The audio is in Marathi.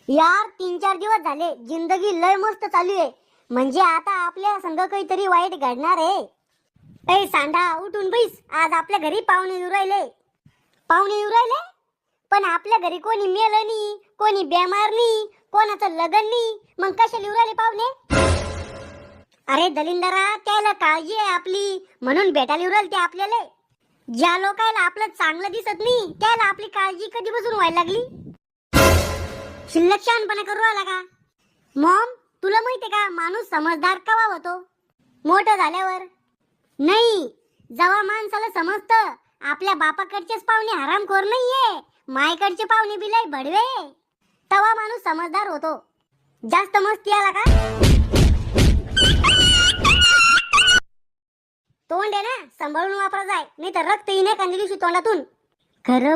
यार 3-4 दिवस झाले जिंदगी लय मस्त चालू आहे. म्हणजे आता आपल्या संग काहीतरी वाईट घडणार आहे. ए सांडा उठून बैस, आज आपल्या घरी पाहुणे येऊ राहिले. पाहुणे येऊ राहिले पण आपल्या घरी कोणी मेलं नाही, कोणी बेमार नाही, कोणाचं लग्न नाही, मग कशाला येऊ राहिले पाहुणे? अरे दलिंदरा, त्याला काळजी आहे आपली म्हणून भेटायला येऊ राहिले ते आपल्याला. ज्या लोकांना आपलं चांगलं दिसत नाही त्याला आपली काळजी कधीपासून व्हायला लागली? शिल्लक शहाणपणा करू आला का? मॉम, तुला माहितीये का माणूस समजदार केव्हा होतो? मोठं झाल्यावर. नाही, जेव्हा माणसाला समजतं आपल्या बापाकडचेच पाहुणे हरामखोर नाहीये, मायकडचे पाहुणे बी लय भडवे, तेव्हा माणूस समजदार होतो. जास्त मस्ती आला का? तोंड आहे ना सांभाळून वापरा जाय, नाही तर रक्त येणे एखाद्या दिवशी तोंडातून. खरं